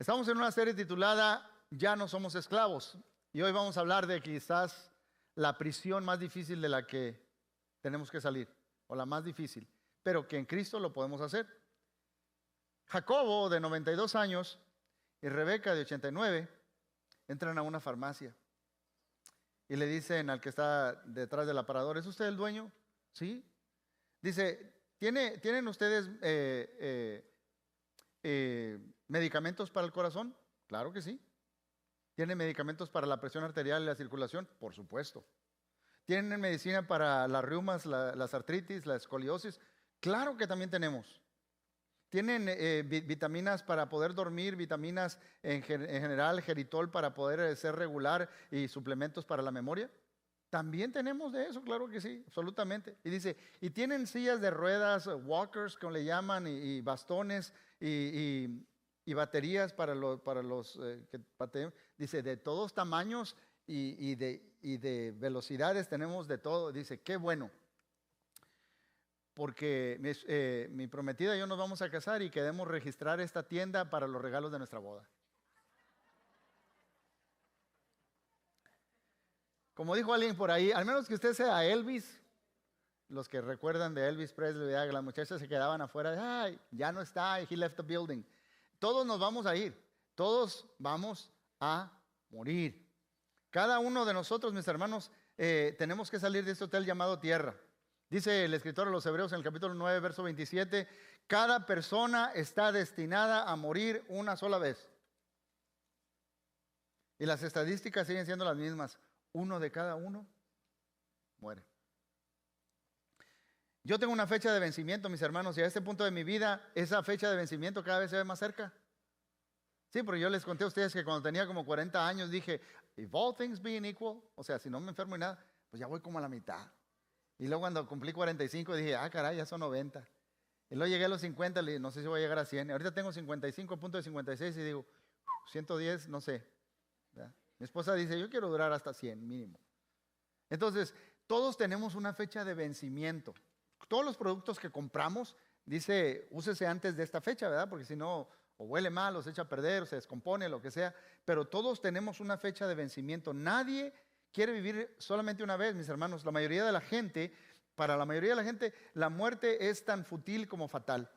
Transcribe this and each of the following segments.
Estamos en una serie titulada Ya no somos esclavos. Y hoy vamos a hablar de quizás la prisión más difícil de la que tenemos que salir, o la más difícil, pero que en Cristo lo podemos hacer. Jacobo, de 92 años, y Rebeca, de 89, entran a una farmacia y le dicen al que está detrás del aparador: ¿es usted el dueño? Sí. Dice: ¿tienen ustedes medicamentos para el corazón? Claro que sí. ¿Tienen medicamentos para la presión arterial y la circulación? Por supuesto. ¿Tienen medicina para las reumas, las artritis, la escoliosis? Claro que también tenemos. ¿Tienen vitaminas para poder dormir, vitaminas en general, geritol para poder ser regular y suplementos para la memoria? También tenemos de eso, claro que sí, absolutamente. Y dice: ¿y tienen sillas de ruedas, walkers, como le llaman, y bastones y baterías para los que patean? Dice: de todos tamaños y de velocidades tenemos de todo. Dice: qué bueno, porque mi prometida y yo nos vamos a casar y queremos registrar esta tienda para los regalos de nuestra boda. Como dijo alguien por ahí, al menos que usted sea Elvis, los que recuerdan de Elvis Presley, que las muchachas se quedaban afuera: ay, ya no está, he left the building. Todos nos vamos a ir, todos vamos a morir. Cada uno de nosotros, mis hermanos, tenemos que salir de este hotel llamado tierra. Dice el escritor de los Hebreos en el capítulo 9, verso 27, cada persona está destinada a morir una sola vez. Y las estadísticas siguen siendo las mismas. Uno de cada uno muere. Yo tengo una fecha de vencimiento, mis hermanos, y a este punto de mi vida, esa fecha de vencimiento cada vez se ve más cerca. Sí, porque yo les conté a ustedes que cuando tenía como 40 años dije: if all things being equal, o sea, si no me enfermo y nada, pues ya voy como a la mitad. Y luego cuando cumplí 45 dije: ah, caray, ya son 90. Y luego llegué a los 50, le dije: no sé si voy a llegar a 100. Ahorita tengo 55, punto de 56 y digo: 110, no sé. ¿Verdad? Mi esposa dice: yo quiero durar hasta 100 mínimo. Entonces, todos tenemos una fecha de vencimiento. Todos los productos que compramos, dice, úsese antes de esta fecha, ¿verdad? Porque si no, o huele mal, o se echa a perder, o se descompone, lo que sea. Pero todos tenemos una fecha de vencimiento. Nadie quiere vivir solamente una vez, mis hermanos. Para la mayoría de la gente, la muerte es tan fútil como fatal.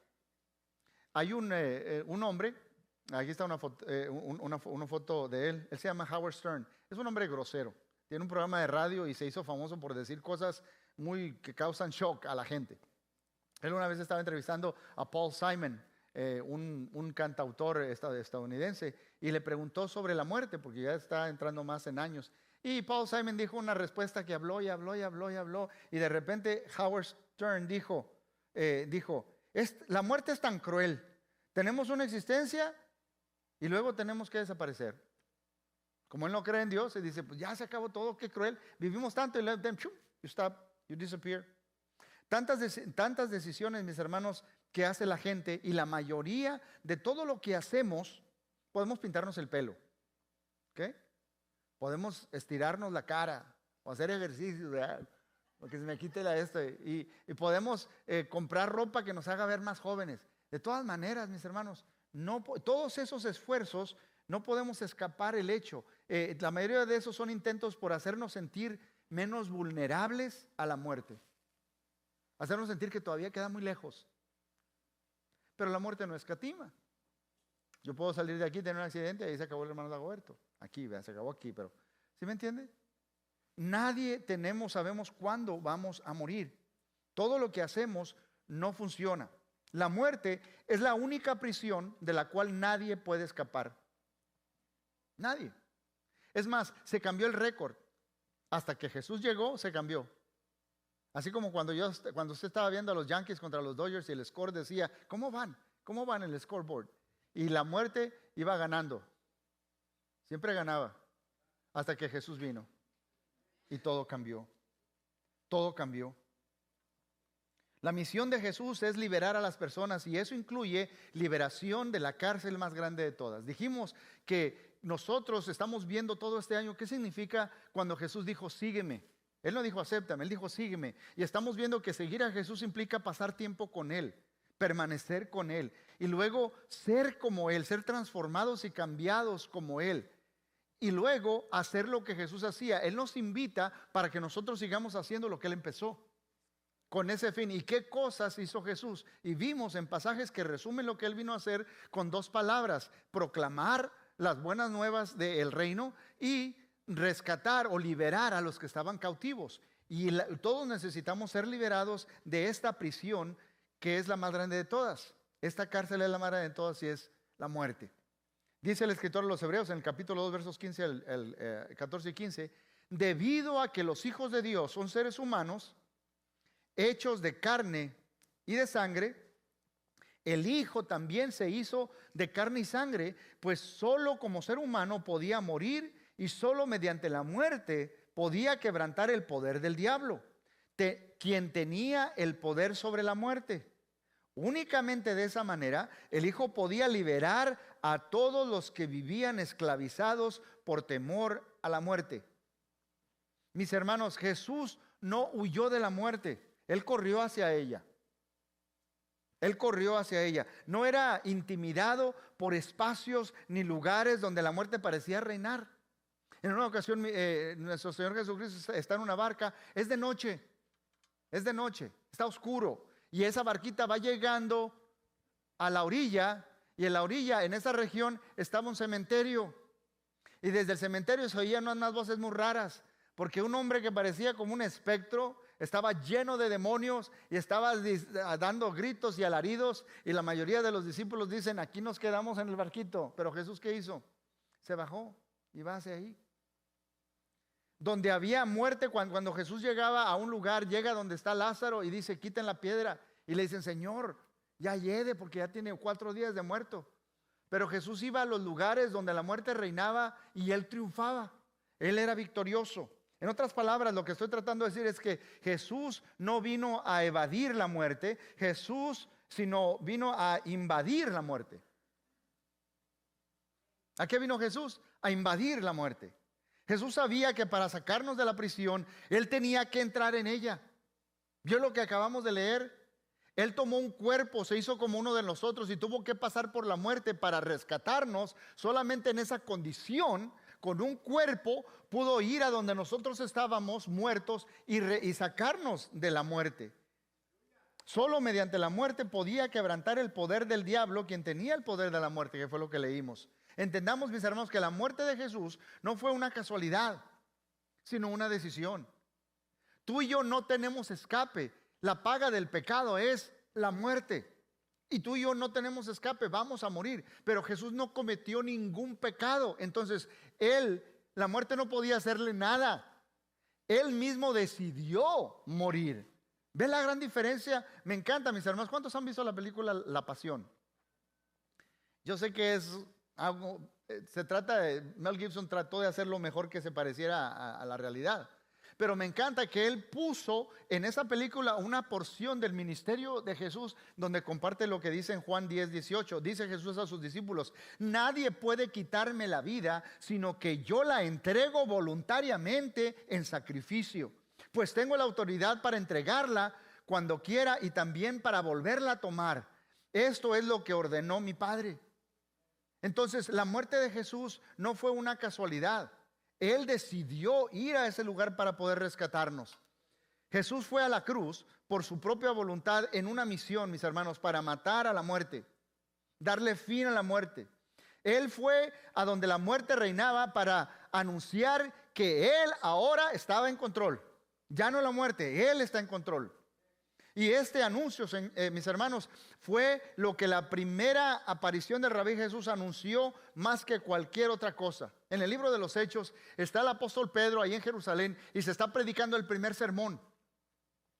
Hay un hombre, aquí está una foto de él. Él se llama Howard Stern. Es un hombre grosero. Tiene un programa de radio y se hizo famoso por decir cosas que causan shock a la gente. Él una vez estaba entrevistando a Paul Simon, un cantautor estadounidense, y le preguntó sobre la muerte, porque ya está entrando más en años. Y Paul Simon dijo una respuesta que habló y habló y habló y habló, y de repente Howard Stern dijo, la muerte es tan cruel. Tenemos una existencia y luego tenemos que desaparecer. Como él no cree en Dios, y dice: pues ya se acabó todo, qué cruel. Vivimos tanto y then, you stop, you disappear. Tantas decisiones, mis hermanos, que hace la gente, y la mayoría de todo lo que hacemos, podemos pintarnos el pelo. ¿Ok? Podemos estirarnos la cara o hacer ejercicio, ¿verdad? Porque se me quite y podemos comprar ropa que nos haga ver más jóvenes. De todas maneras, mis hermanos, todos esos esfuerzos no podemos escapar el hecho. La mayoría de esos son intentos por hacernos sentir menos vulnerables a la muerte. Hacernos sentir que todavía queda muy lejos. Pero la muerte no escatima. Yo puedo salir de aquí, tener un accidente y ahí se acabó el hermano Dagoberto. Aquí, se acabó aquí, pero ¿sí me entiende? Nadie sabemos cuándo vamos a morir. Todo lo que hacemos no funciona. La muerte es la única prisión de la cual nadie puede escapar. Nadie. Es más, se cambió el récord. Hasta que Jesús llegó, se cambió. Así como cuando usted estaba viendo a los Yankees contra los Dodgers y el score decía: ¿cómo van? ¿Cómo van en el scoreboard? Y la muerte iba ganando. Siempre ganaba. Hasta que Jesús vino. Y todo cambió. Todo cambió. La misión de Jesús es liberar a las personas, y eso incluye liberación de la cárcel más grande de todas. Dijimos que nosotros estamos viendo todo este año qué significa cuando Jesús dijo: sígueme. Él no dijo acéptame, Él dijo sígueme. Y estamos viendo que seguir a Jesús implica pasar tiempo con Él. permanecer con Él y luego ser como Él, ser transformados y cambiados como Él. Y luego hacer lo que Jesús hacía. Él nos invita para que nosotros sigamos haciendo lo que Él empezó, con ese fin. ¿Y qué cosas hizo Jesús? Y vimos en pasajes que resumen lo que Él vino a hacer con dos palabras: proclamar las buenas nuevas del reino y rescatar o liberar a los que estaban cautivos. Y todos necesitamos ser liberados de esta prisión que es la más grande de todas. Esta cárcel es la más grande de todas y es la muerte. Dice el escritor de los Hebreos en el capítulo 2, versos 14 y 15: debido a que los hijos de Dios son seres humanos, hechos de carne y de sangre, el Hijo también se hizo de carne y sangre, pues solo como ser humano podía morir y solo mediante la muerte podía quebrantar el poder del diablo, quien tenía el poder sobre la muerte. Únicamente de esa manera el Hijo podía liberar a todos los que vivían esclavizados por temor a la muerte. Mis hermanos, Jesús no huyó de la muerte, Él corrió hacia ella. Él corrió hacia ella. No era intimidado por espacios ni lugares donde la muerte parecía reinar. En una ocasión nuestro Señor Jesucristo está en una barca. Es de noche, está oscuro. Y esa barquita va llegando a la orilla. Y en la orilla, en esa región, estaba un cementerio. Y desde el cementerio se oían unas voces muy raras, porque un hombre que parecía como un espectro estaba lleno de demonios y estaba dando gritos y alaridos. Y la mayoría de los discípulos dicen: aquí nos quedamos en el barquito. Pero Jesús, ¿qué hizo? Se bajó y va hacia ahí. Donde había muerte, cuando Jesús llegaba a un lugar, llega donde está Lázaro y dice: quiten la piedra. Y le dicen: Señor, ya hiede porque ya tiene 4 días de muerto. Pero Jesús iba a los lugares donde la muerte reinaba y Él triunfaba. Él era victorioso. En otras palabras, lo que estoy tratando de decir es que Jesús no vino a evadir la muerte, sino vino a invadir la muerte. ¿A qué vino Jesús? A invadir la muerte. Jesús sabía que para sacarnos de la prisión, Él tenía que entrar en ella. ¿Vio lo que acabamos de leer? Él tomó un cuerpo, se hizo como uno de nosotros y tuvo que pasar por la muerte para rescatarnos. Solamente en esa condición, con un cuerpo, pudo ir a donde nosotros estábamos muertos y sacarnos de la muerte. Solo mediante la muerte podía quebrantar el poder del diablo, quien tenía el poder de la muerte, que fue lo que leímos. Entendamos, mis hermanos, que la muerte de Jesús no fue una casualidad, sino una decisión. Tú y yo no tenemos escape. La paga del pecado es la muerte. Y tú y yo no tenemos escape, vamos a morir. Pero Jesús no cometió ningún pecado. Entonces, la muerte no podía hacerle nada. Él mismo decidió morir. ¿Ven la gran diferencia? Me encanta, mis hermanos. ¿Cuántos han visto la película La Pasión? Yo sé que es algo, Mel Gibson trató de hacer lo mejor que se pareciera a la realidad. Pero me encanta que él puso en esa película una porción del ministerio de Jesús donde comparte lo que dice en Juan 10:18. Dice Jesús a sus discípulos: nadie puede quitarme la vida, sino que yo la entrego voluntariamente en sacrificio. Pues tengo la autoridad para entregarla cuando quiera y también para volverla a tomar. Esto es lo que ordenó mi Padre. Entonces, la muerte de Jesús no fue una casualidad. Él decidió ir a ese lugar para poder rescatarnos. Jesús fue a la cruz por su propia voluntad en una misión, mis hermanos, para matar a la muerte, darle fin a la muerte. Él fue a donde la muerte reinaba para anunciar que Él ahora estaba en control. Ya no la muerte, Él está en control. Y este anuncio, mis hermanos, fue lo que la primera aparición de Rabí Jesús anunció más que cualquier otra cosa. En el libro de los Hechos está el apóstol Pedro ahí en Jerusalén y se está predicando el primer sermón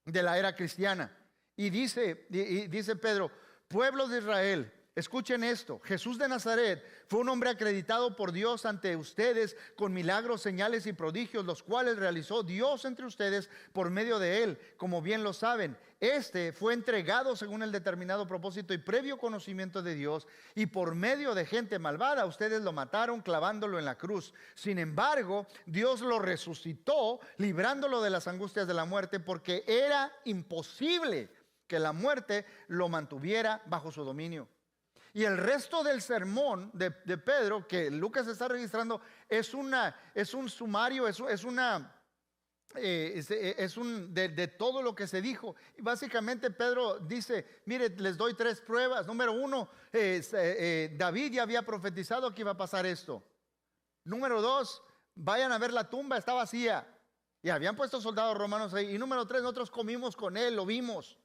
de la era cristiana. Y dice Pedro: pueblo de Israel, escuchen esto. Jesús de Nazaret fue un hombre acreditado por Dios ante ustedes con milagros, señales y prodigios, los cuales realizó Dios entre ustedes por medio de él, como bien lo saben. Este fue entregado según el determinado propósito y previo conocimiento de Dios, y por medio de gente malvada ustedes lo mataron clavándolo en la cruz. Sin embargo, Dios lo resucitó, librándolo de las angustias de la muerte, porque era imposible que la muerte lo mantuviera bajo su dominio. Y el resto del sermón de Pedro, que Lucas está registrando, es un sumario, de todo lo que se dijo. Y básicamente Pedro dice, mire, les doy 3 pruebas. Número 1, David ya había profetizado que iba a pasar esto. Número 2, vayan a ver la tumba, está vacía. Y habían puesto soldados romanos ahí. Y número 3, nosotros comimos con él, lo vimos.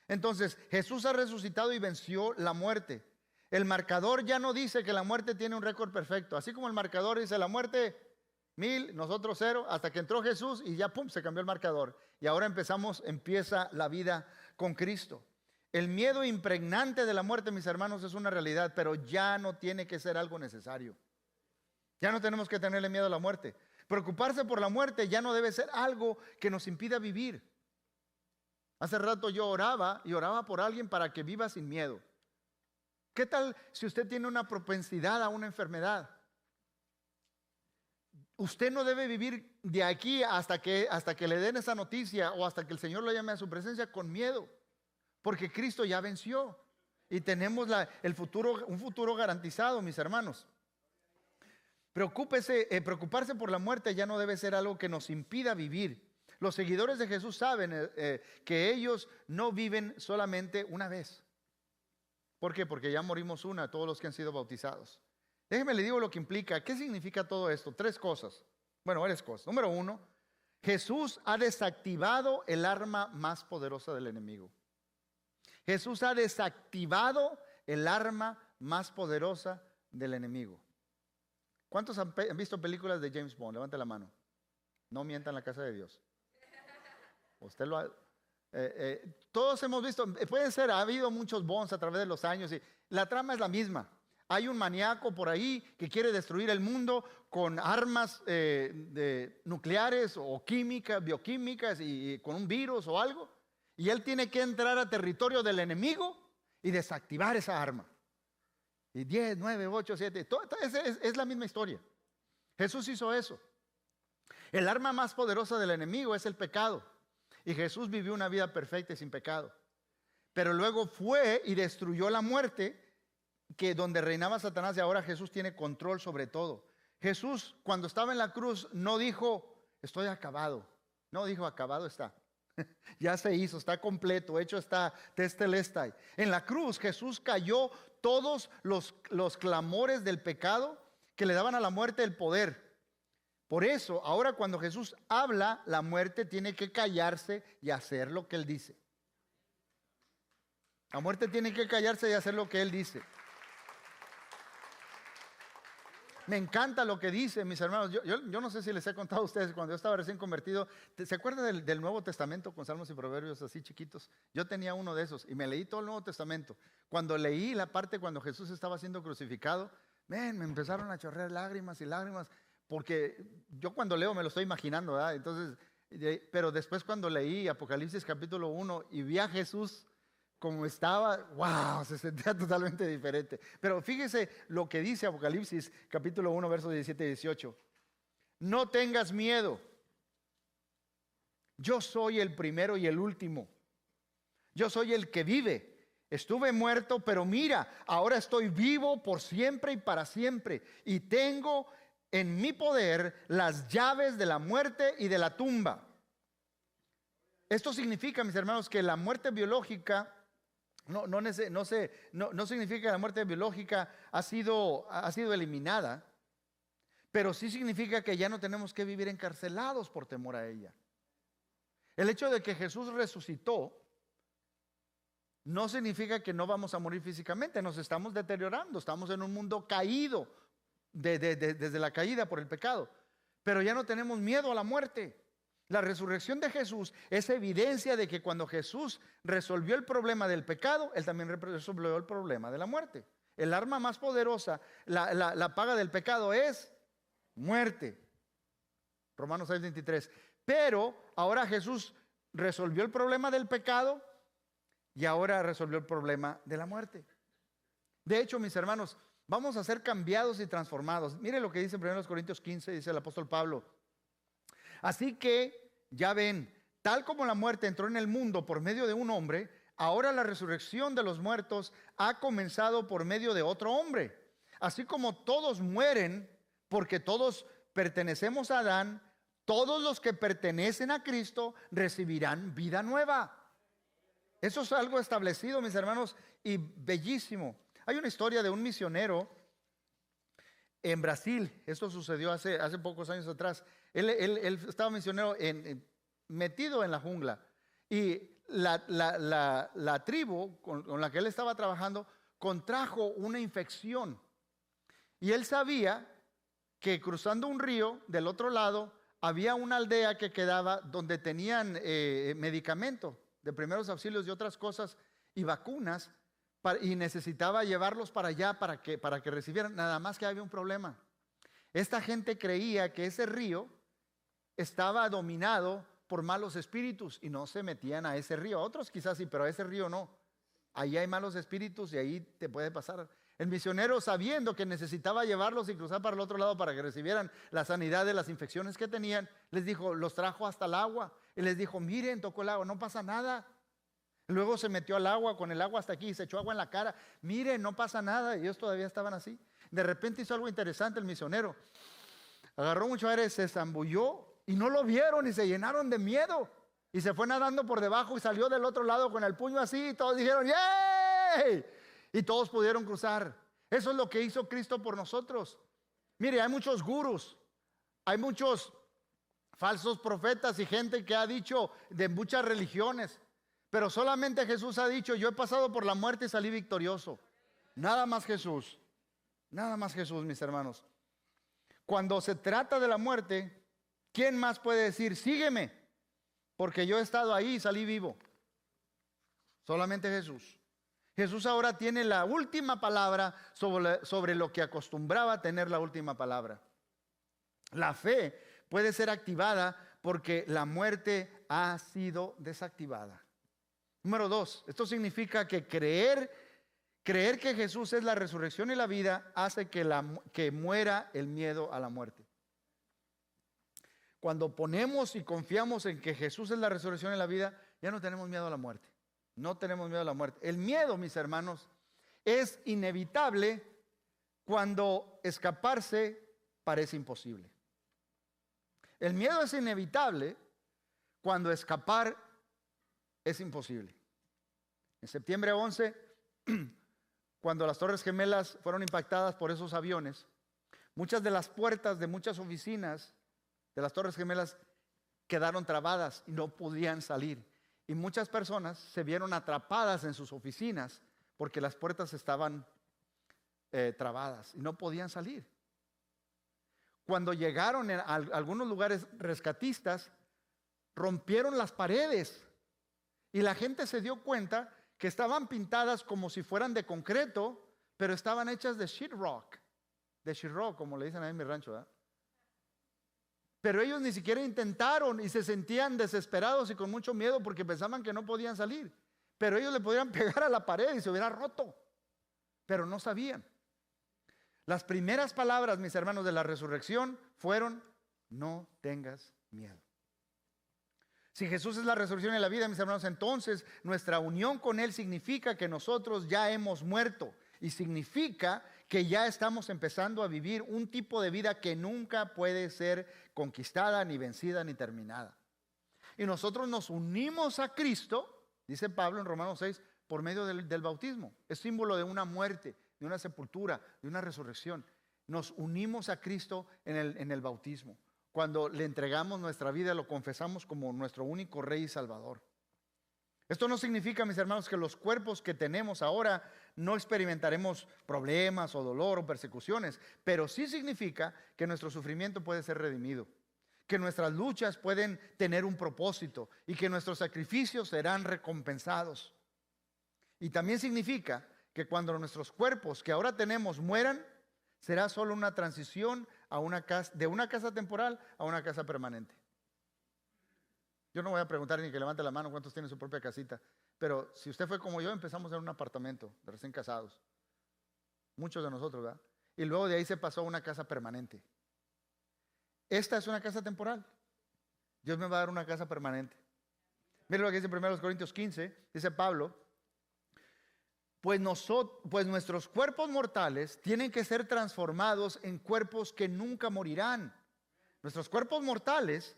Entonces Jesús ha resucitado y venció la muerte. El marcador ya no dice que la muerte tiene un récord perfecto. Así como el marcador dice la muerte 1000, nosotros 0, hasta que entró Jesús y ya pum, se cambió el marcador. Y ahora empieza la vida con Cristo. El miedo impregnante de la muerte, mis hermanos, es una realidad, pero ya no tiene que ser algo necesario. Ya no tenemos que tenerle miedo a la muerte. Preocuparse por la muerte ya no debe ser algo que nos impida vivir. Hace rato yo oraba por alguien para que viva sin miedo. ¿Qué tal si usted tiene una propensidad a una enfermedad? Usted no debe vivir de aquí hasta que le den esa noticia o hasta que el Señor lo llame a su presencia con miedo, porque Cristo ya venció y tenemos un futuro garantizado, mis hermanos. Preocuparse por la muerte ya no debe ser algo que nos impida vivir. Los seguidores de Jesús saben que ellos no viven solamente una vez. ¿Por qué? Porque ya morimos todos los que han sido bautizados. Déjeme le digo lo que implica. ¿Qué significa todo esto? 3 cosas. Bueno, varias cosas. Número 1, Jesús ha desactivado el arma más poderosa del enemigo. Jesús ha desactivado el arma más poderosa del enemigo. ¿Cuántos han visto películas de James Bond? Levante la mano. No mientan la casa de Dios. Usted lo ha... todos hemos visto, puede ser, ha habido muchos Bonds a través de los años y la trama es la misma. Hay un maníaco por ahí que quiere destruir el mundo con armas nucleares o químicas, bioquímicas y con un virus o algo. Y él tiene que entrar a territorio del enemigo y desactivar esa arma. Y 10, 9, 8, 7, es la misma historia. Jesús hizo eso. El arma más poderosa del enemigo es el pecado. Y Jesús vivió una vida perfecta y sin pecado. Pero luego fue y destruyó la muerte, que donde reinaba Satanás, y ahora Jesús tiene control sobre todo. Jesús, cuando estaba en la cruz, no dijo, estoy acabado. No, dijo, acabado está. Ya se hizo, está completo, hecho está, testelestai. En la cruz Jesús cayó todos los clamores del pecado que le daban a la muerte el poder. Por eso, ahora cuando Jesús habla, la muerte tiene que callarse y hacer lo que Él dice. La muerte tiene que callarse y hacer lo que Él dice. Me encanta lo que dice, mis hermanos. Yo no sé si les he contado a ustedes, cuando yo estaba recién convertido, ¿se acuerdan del Nuevo Testamento con Salmos y Proverbios así chiquitos? Yo tenía uno de esos y me leí todo el Nuevo Testamento. Cuando leí la parte cuando Jesús estaba siendo crucificado, me empezaron a chorrear lágrimas y lágrimas, porque yo cuando leo me lo estoy imaginando, ¿verdad? Entonces, pero después cuando leí Apocalipsis capítulo 1 y vi a Jesús como estaba, wow, se sentía totalmente diferente. Pero fíjese lo que dice Apocalipsis capítulo 1 versos 17 y 18. No tengas miedo. Yo soy el primero y el último. Yo soy el que vive. Estuve muerto, pero mira, ahora estoy vivo por siempre y para siempre. Y tengo en mi poder las llaves de la muerte y de la tumba. Esto significa, mis hermanos, que la muerte biológica no significa que la muerte biológica ha sido eliminada, pero sí significa que ya no tenemos que vivir encarcelados por temor a ella. El hecho de que Jesús resucitó no significa que no vamos a morir físicamente. Nos estamos deteriorando, estamos en un mundo caído desde la caída por el pecado, pero ya no tenemos miedo a la muerte. La resurrección de Jesús es evidencia de que cuando Jesús resolvió el problema del pecado, Él también resolvió el problema de la muerte. El arma más poderosa, la paga del pecado es muerte. Romanos 6:23. Pero ahora Jesús resolvió el problema del pecado y ahora resolvió el problema de la muerte. De hecho, mis hermanos, vamos a ser cambiados y transformados. Mire lo que dice en 1 Corintios 15, dice el apóstol Pablo. Así que, ya ven, tal como la muerte entró en el mundo por medio de un hombre, ahora la resurrección de los muertos ha comenzado por medio de otro hombre. Así como todos mueren porque todos pertenecemos a Adán, todos los que pertenecen a Cristo recibirán vida nueva. Eso es algo establecido, mis hermanos, y bellísimo. Hay una historia de un misionero en Brasil. Esto sucedió hace pocos años atrás. Él estaba misionero metido en la jungla. Y la tribu con la que él estaba trabajando contrajo una infección. Y él sabía que cruzando un río del otro lado había una aldea que quedaba donde tenían medicamento de primeros auxilios y otras cosas y vacunas, y necesitaba llevarlos para allá para que recibieran. Nada más que había un problema. Esta gente creía que ese río estaba dominado por malos espíritus y no se metían a ese río. Otros quizás sí, pero a ese río no. Ahí hay malos espíritus y ahí te puede pasar. El misionero, sabiendo que necesitaba llevarlos y cruzar para el otro lado para que recibieran la sanidad de las infecciones que tenían, les dijo, los trajo hasta el agua y les dijo, miren, tocó el agua, no pasa nada. Luego se metió al agua, con el agua hasta aquí, y se echó agua en la cara. Miren, no pasa nada. Y ellos todavía estaban así. De repente hizo algo interesante el misionero. Agarró mucho aire, se zambulló y no lo vieron y se llenaron de miedo. Y se fue nadando por debajo y salió del otro lado con el puño así. Y todos dijeron, ¡yay! Y todos pudieron cruzar. Eso es lo que hizo Cristo por nosotros. Mire, hay muchos gurús, hay muchos falsos profetas y gente que ha dicho de muchas religiones. Pero solamente Jesús ha dicho, yo he pasado por la muerte y salí victorioso. Nada más Jesús. Nada más Jesús, mis hermanos. Cuando se trata de la muerte, ¿quién más puede decir, sígueme? Porque yo he estado ahí y salí vivo. Solamente Jesús. Jesús ahora tiene la última palabra sobre lo que acostumbraba a tener la última palabra. La fe puede ser activada porque la muerte ha sido desactivada. Número 2, esto significa que creer que Jesús es la resurrección y la vida hace que muera el miedo a la muerte. Cuando ponemos y confiamos en que Jesús es la resurrección y la vida, ya no tenemos miedo a la muerte. No tenemos miedo a la muerte. El miedo, mis hermanos, es inevitable cuando escaparse parece imposible. El miedo es inevitable cuando escapar es imposible. En septiembre 11, cuando las Torres Gemelas fueron impactadas por esos aviones, muchas de las puertas de muchas oficinas de las Torres Gemelas quedaron trabadas y no podían salir. Y muchas personas se vieron atrapadas en sus oficinas porque las puertas estaban trabadas y no podían salir. Cuando llegaron a algunos lugares rescatistas, rompieron las paredes y la gente se dio cuenta que estaban pintadas como si fueran de concreto, pero estaban hechas de sheetrock, como le dicen ahí en mi rancho, ¿verdad? Pero ellos ni siquiera intentaron y se sentían desesperados y con mucho miedo porque pensaban que no podían salir. Pero ellos le podían pegar a la pared y se hubiera roto, pero no sabían. Las primeras palabras, mis hermanos, de la resurrección fueron, no tengas miedo. Si Jesús es la resurrección y la vida, mis hermanos, entonces nuestra unión con Él significa que nosotros ya hemos muerto y significa que ya estamos empezando a vivir un tipo de vida que nunca puede ser conquistada, ni vencida, ni terminada. Y nosotros nos unimos a Cristo, dice Pablo en Romanos 6, por medio del bautismo. Es símbolo de una muerte, de una sepultura, de una resurrección. Nos unimos a Cristo en el bautismo. Cuando le entregamos nuestra vida, lo confesamos como nuestro único Rey y Salvador. Esto no significa, mis hermanos, que los cuerpos que tenemos ahora no experimentaremos problemas o dolor o persecuciones, pero sí significa que nuestro sufrimiento puede ser redimido, que nuestras luchas pueden tener un propósito y que nuestros sacrificios serán recompensados. Y también significa que cuando nuestros cuerpos que ahora tenemos mueran, será solo una transición de una casa temporal a una casa permanente. Yo no voy a preguntar ni que levante la mano cuántos tienen su propia casita, pero si usted fue como yo, empezamos en un apartamento de recién casados. Muchos de nosotros, ¿verdad? Y luego de ahí se pasó a una casa permanente. Esta es una casa temporal. Dios me va a dar una casa permanente. Mire lo que dice en 1 Corintios 15, dice Pablo, Pues nuestros cuerpos mortales tienen que ser transformados en cuerpos que nunca morirán. Nuestros cuerpos mortales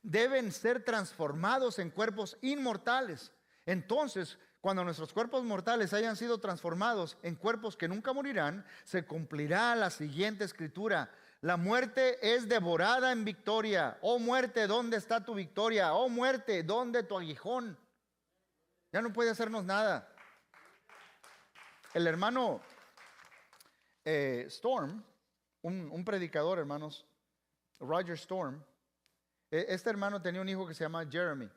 deben ser transformados en cuerpos inmortales. Entonces, cuando nuestros cuerpos mortales hayan sido transformados en cuerpos que nunca morirán, se cumplirá la siguiente escritura: la muerte es devorada en victoria. Oh muerte, ¿dónde está tu victoria? Oh muerte, ¿dónde tu aguijón? Ya no puede hacernos nada. El hermano Storm, un predicador, hermanos, Roger Storm, este hermano tenía un hijo que se llama Jeremy.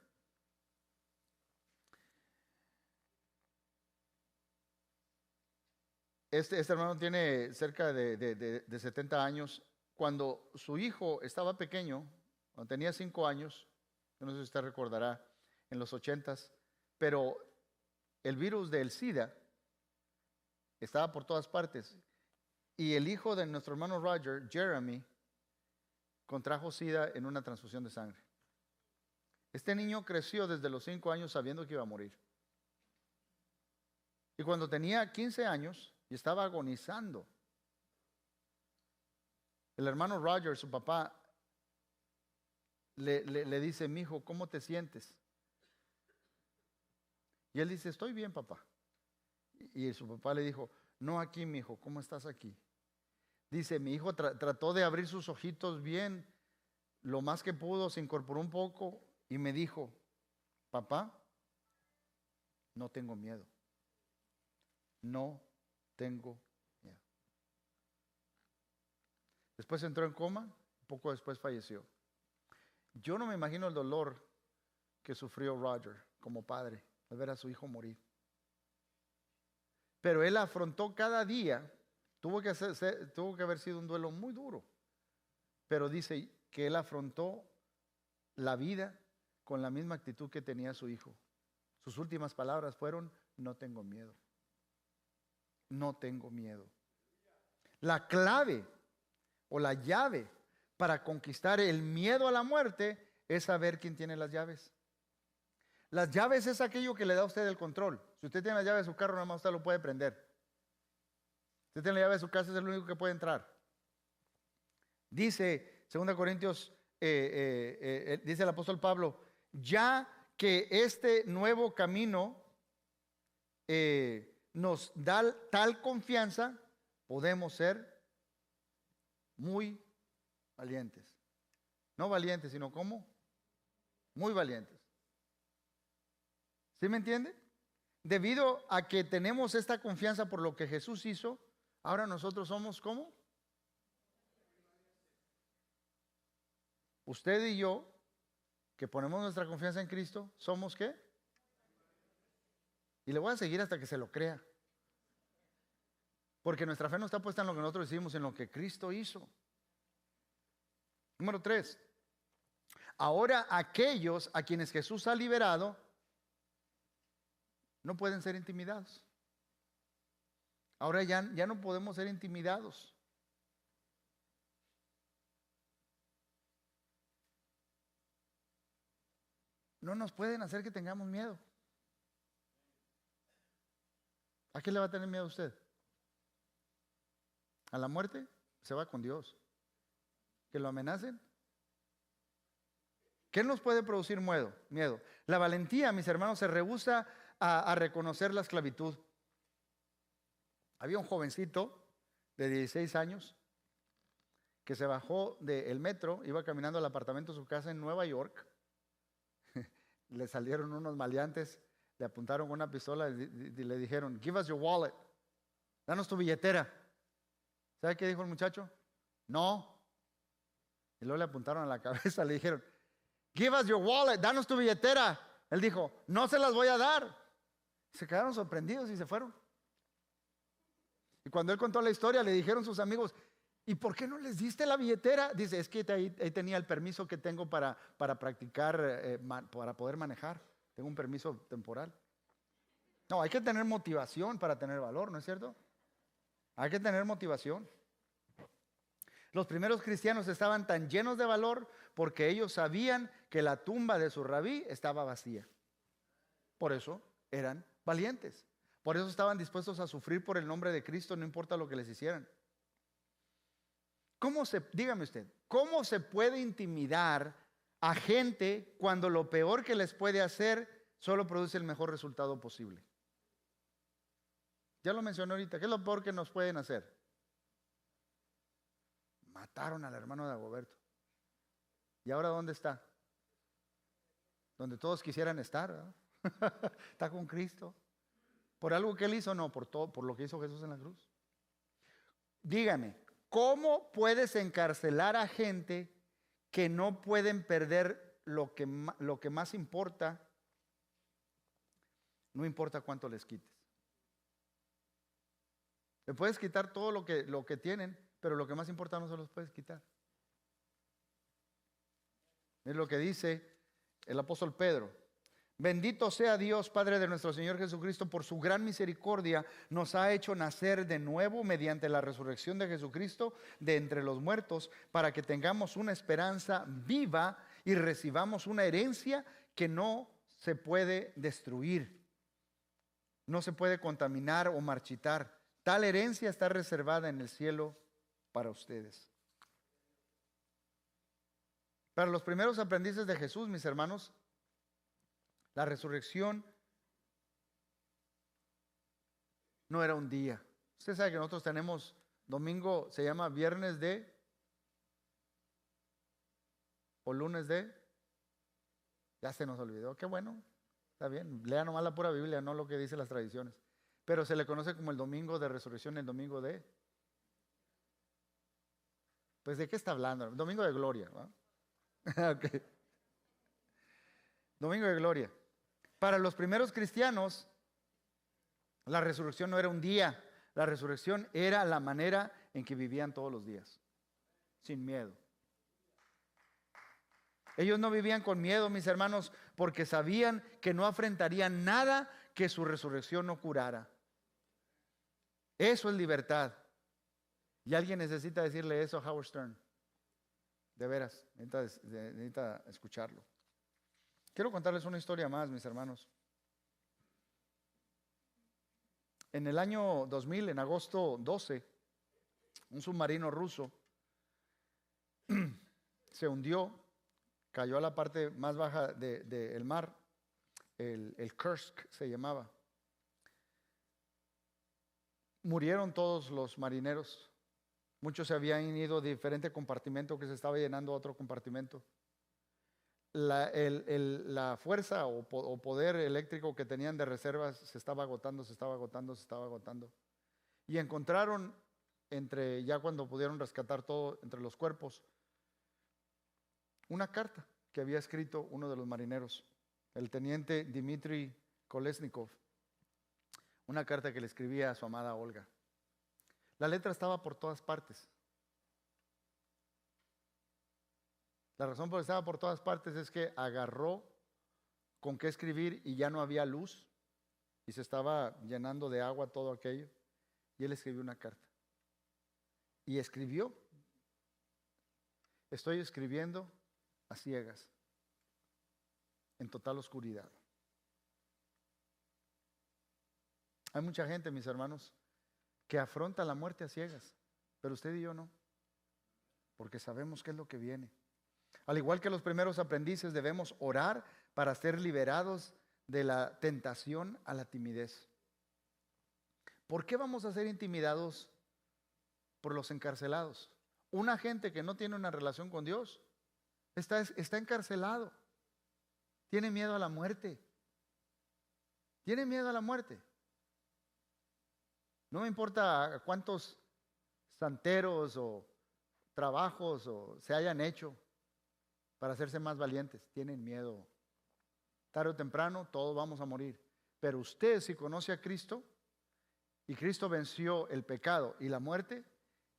Este hermano tiene cerca de 70 años. Cuando su hijo estaba pequeño, cuando tenía 5 años, yo no sé si usted recordará, en los 80s, pero el virus del SIDA estaba por todas partes. Y el hijo de nuestro hermano Roger, Jeremy, contrajo SIDA en una transfusión de sangre. Este niño creció desde los 5 años sabiendo que iba a morir. Y cuando tenía 15 años y estaba agonizando, el hermano Roger, su papá, le dice: mi hijo, ¿cómo te sientes? Y él dice: estoy bien, papá. Y su papá le dijo: no aquí, mi hijo, ¿cómo estás aquí? Dice: mi hijo trató de abrir sus ojitos bien, lo más que pudo, se incorporó un poco y me dijo: papá, no tengo miedo. No tengo miedo. Después entró en coma, poco después falleció. Yo no me imagino el dolor que sufrió Roger como padre al ver a su hijo morir. Pero él afrontó cada día. Tuvo que haber sido un duelo muy duro. Pero dice que él afrontó la vida con la misma actitud que tenía su hijo. Sus últimas palabras fueron: no tengo miedo. No tengo miedo. La clave o la llave para conquistar el miedo a la muerte es saber quién tiene las llaves. Las llaves es aquello que le da a usted el control. Si usted tiene la llave de su carro, nada más usted lo puede prender. Si usted tiene la llave de su casa, es el único que puede entrar. Dice 2 Corintios, dice el apóstol Pablo: ya que este nuevo camino nos da tal confianza, podemos ser muy valientes. No valientes, sino ¿cómo? Muy valientes. ¿Sí me entiende? Debido a que tenemos esta confianza por lo que Jesús hizo, ahora nosotros somos ¿cómo? Usted y yo, que ponemos nuestra confianza en Cristo, ¿somos qué? Y le voy a seguir hasta que se lo crea. Porque nuestra fe no está puesta en lo que nosotros decimos, en lo que Cristo hizo. Número 3. Ahora aquellos a quienes Jesús ha liberado no pueden ser intimidados. Ahora ya no podemos ser intimidados. No nos pueden hacer que tengamos miedo. ¿A qué le va a tener miedo usted? ¿A la muerte? Se va con Dios. ¿Que lo amenacen? ¿Qué nos puede producir miedo? La valentía, mis hermanos, se rehúsa a reconocer la esclavitud. Había un jovencito de 16 años que se bajó del metro, iba caminando al apartamento de su casa en Nueva York. Le salieron unos maleantes, le apuntaron una pistola y le dijeron: give us your wallet, danos tu billetera. ¿Sabe qué dijo el muchacho? No. Y luego le apuntaron a la cabeza, le dijeron: give us your wallet, danos tu billetera. Él dijo: no se las voy a dar. Se quedaron sorprendidos y se fueron. Y cuando él contó la historia, le dijeron sus amigos: ¿y por qué no les diste la billetera? Dice: es que ahí tenía el permiso que tengo para practicar, para poder manejar. Tengo un permiso temporal. No, hay que tener motivación para tener valor, ¿no es cierto? Hay que tener motivación. Los primeros cristianos estaban tan llenos de valor porque ellos sabían que la tumba de su rabí estaba vacía. Por eso eran valientes. Por eso estaban dispuestos a sufrir por el nombre de Cristo, no importa lo que les hicieran. Dígame usted, ¿cómo se puede intimidar a gente cuando lo peor que les puede hacer solo produce el mejor resultado posible? Ya lo mencioné ahorita. ¿Qué es lo peor que nos pueden hacer? Mataron al hermano de Dagoberto. ¿Y ahora dónde está? Donde todos quisieran estar, ¿verdad? Está con Cristo. ¿Por algo que él hizo? No, por lo que hizo Jesús en la cruz. Dígame, ¿cómo puedes encarcelar a gente que no pueden perder lo que más importa? No importa cuánto les quites. Le puedes quitar todo lo que tienen, pero lo que más importa no se los puedes quitar. Es lo que dice el apóstol Pedro. Bendito sea Dios, Padre de nuestro Señor Jesucristo, por su gran misericordia nos ha hecho nacer de nuevo mediante la resurrección de Jesucristo de entre los muertos, para que tengamos una esperanza viva y recibamos una herencia que no se puede destruir, no se puede contaminar o marchitar. Tal herencia está reservada en el cielo para ustedes. Para los primeros aprendices de Jesús, mis hermanos, la resurrección no era un día. Usted sabe que nosotros tenemos domingo, se llama viernes de, o lunes de, ya se nos olvidó. Qué bueno, está bien, lea nomás la pura Biblia, no lo que dicen las tradiciones. Pero se le conoce como el domingo de resurrección, el domingo de, pues ¿de qué está hablando? Domingo de gloria, ¿no? Okay. Domingo de gloria. Para los primeros cristianos, la resurrección no era un día, la resurrección era la manera en que vivían todos los días, sin miedo. Ellos no vivían con miedo, mis hermanos, porque sabían que no afrentarían nada que su resurrección no curara. Eso es libertad. Y alguien necesita decirle eso a Howard Stern. De veras, necesita escucharlo. Quiero contarles una historia más, mis hermanos. En el año 2000, en agosto 12, un submarino ruso se hundió, cayó a la parte más baja del mar, el Kursk se llamaba. Murieron todos los marineros. Muchos se habían ido de diferente compartimento que se estaba llenando a otro compartimento. La fuerza o poder eléctrico que tenían de reservas se estaba agotando. Y encontraron, ya cuando pudieron rescatar todo entre los cuerpos, una carta que había escrito uno de los marineros, el teniente Dmitry Kolesnikov. Una carta que le escribía a su amada Olga. La letra estaba por todas partes. La razón por la que estaba por todas partes es que agarró con qué escribir y ya no había luz y se estaba llenando de agua todo aquello. Y él escribió una carta. Y escribió: estoy escribiendo a ciegas, en total oscuridad. Hay mucha gente, mis hermanos, que afronta la muerte a ciegas, pero usted y yo no, porque sabemos qué es lo que viene. Al igual que los primeros aprendices, debemos orar para ser liberados de la tentación a la timidez. ¿Por qué vamos a ser intimidados por los encarcelados? Una gente que no tiene una relación con Dios está encarcelado. Tiene miedo a la muerte. Tiene miedo a la muerte. No me importa cuántos santeros o trabajos se hayan hecho para hacerse más valientes. Tienen miedo. Tarde o temprano todos vamos a morir. Pero usted, si conoce a Cristo, y Cristo venció el pecado y la muerte,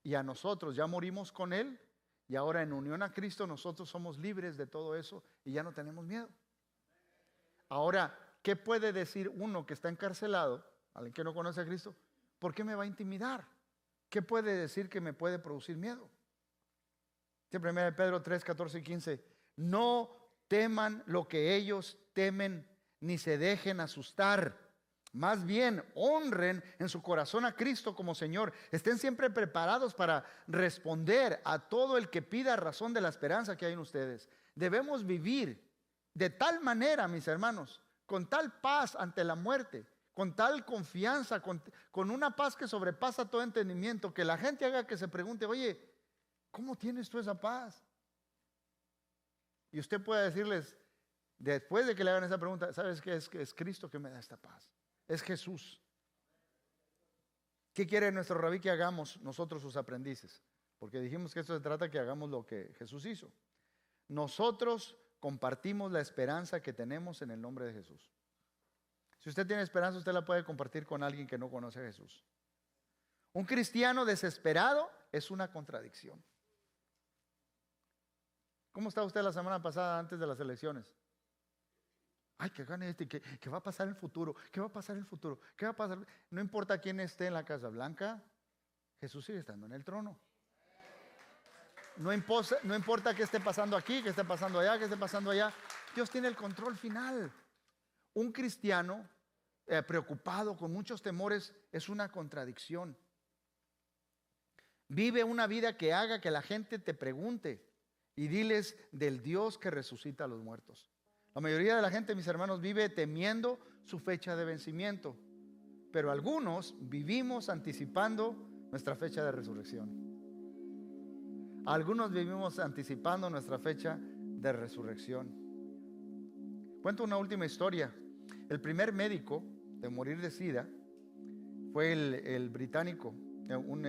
y a nosotros ya morimos con Él, y ahora en unión a Cristo nosotros somos libres de todo eso y ya no tenemos miedo. Ahora, ¿qué puede decir uno que está encarcelado, alguien que no conoce a Cristo? ¿Por qué me va a intimidar? ¿Qué puede decir que me puede producir miedo? Dice 1 Pedro 3, 14 y 15. No teman lo que ellos temen, ni se dejen asustar. Más bien, honren en su corazón a Cristo como Señor. Estén siempre preparados para responder a todo el que pida razón de la esperanza que hay en ustedes. Debemos vivir de tal manera, mis hermanos, con tal paz ante la muerte, con tal confianza, con una paz que sobrepasa todo entendimiento, que la gente haga que se pregunte, oye, ¿cómo tienes tú esa paz? Y usted puede decirles, después de que le hagan esa pregunta, ¿sabes qué? Es que es Cristo que me da esta paz. Es Jesús. ¿Qué quiere nuestro rabí que hagamos nosotros sus aprendices? Porque dijimos que esto se trata que hagamos lo que Jesús hizo. Nosotros compartimos la esperanza que tenemos en el nombre de Jesús. Si usted tiene esperanza, usted la puede compartir con alguien que no conoce a Jesús. Un cristiano desesperado es una contradicción. ¿Cómo estaba usted la semana pasada antes de las elecciones? Ay, que gane este, que va a pasar en el futuro, ¿qué va a pasar en el futuro? ¿Qué va a pasar? No importa quién esté en la Casa Blanca, Jesús sigue estando en el trono. No importa qué esté pasando aquí, qué esté pasando allá, qué esté pasando allá. Dios tiene el control final. Un cristiano preocupado, con muchos temores, es una contradicción. Vive una vida que haga que la gente te pregunte y diles del Dios que resucita a los muertos. La mayoría de la gente, mis hermanos, vive temiendo su fecha de vencimiento, pero algunos vivimos anticipando nuestra fecha de resurrección. Algunos vivimos anticipando nuestra fecha de resurrección. Cuento una última historia. El primer médico de morir de SIDA fue el británico, un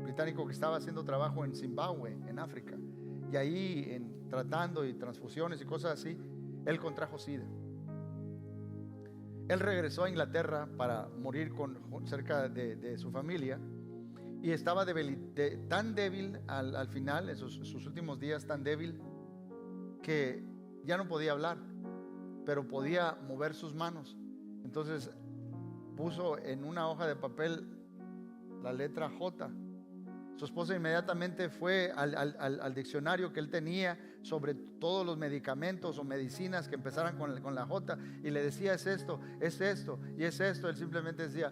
británico que estaba haciendo trabajo en Zimbabue, en África. Y ahí, tratando y transfusiones y cosas así, él contrajo SIDA. Él regresó a Inglaterra para morir cerca de su familia. Y estaba tan débil al final, en sus últimos días, tan débil que ya no podía hablar, pero podía mover sus manos. Entonces puso en una hoja de papel la letra J. Su esposa inmediatamente fue al diccionario que él tenía sobre todos los medicamentos o medicinas que empezaran con la J, y le decía, es esto y es esto. Él simplemente decía,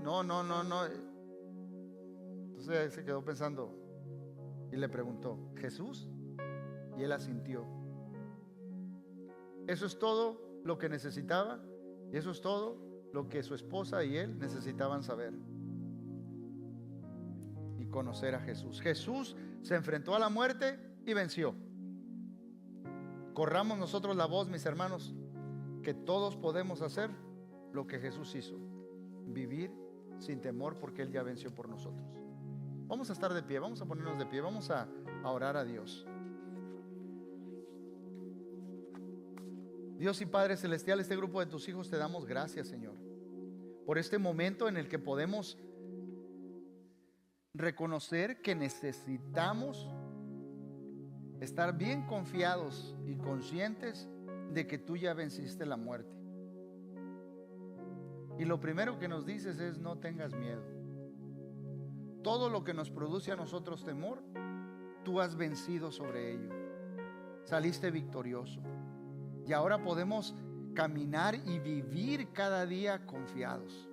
no. Entonces él se quedó pensando y le preguntó, ¿Jesús? Y él asintió. Eso es todo lo que necesitaba, y eso es todo lo que su esposa y él necesitaban saber y conocer a Jesús. Jesús se enfrentó a la muerte y venció. Corramos nosotros la voz, mis hermanos, que todos podemos hacer lo que Jesús hizo, vivir sin temor, porque Él ya venció por nosotros. Vamos a estar de pie, vamos a ponernos de pie, vamos a orar a Dios. Dios y Padre Celestial, este grupo de tus hijos te damos gracias, Señor, por este momento en el que podemos reconocer que necesitamos estar bien confiados y conscientes de que tú ya venciste la muerte. Y lo primero que nos dices es: no tengas miedo. Todo lo que nos produce a nosotros temor, tú has vencido sobre ello. Saliste victorioso. Y ahora podemos caminar y vivir cada día confiados,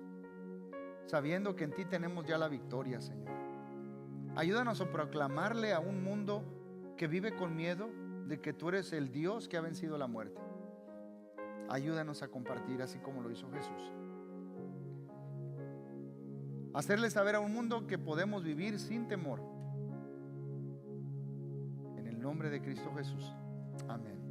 sabiendo que en ti tenemos ya la victoria, Señor. Ayúdanos a proclamarle a un mundo que vive con miedo de que tú eres el Dios que ha vencido la muerte. Ayúdanos a compartir así como lo hizo Jesús. Hacerle saber a un mundo que podemos vivir sin temor. En el nombre de Cristo Jesús. Amén.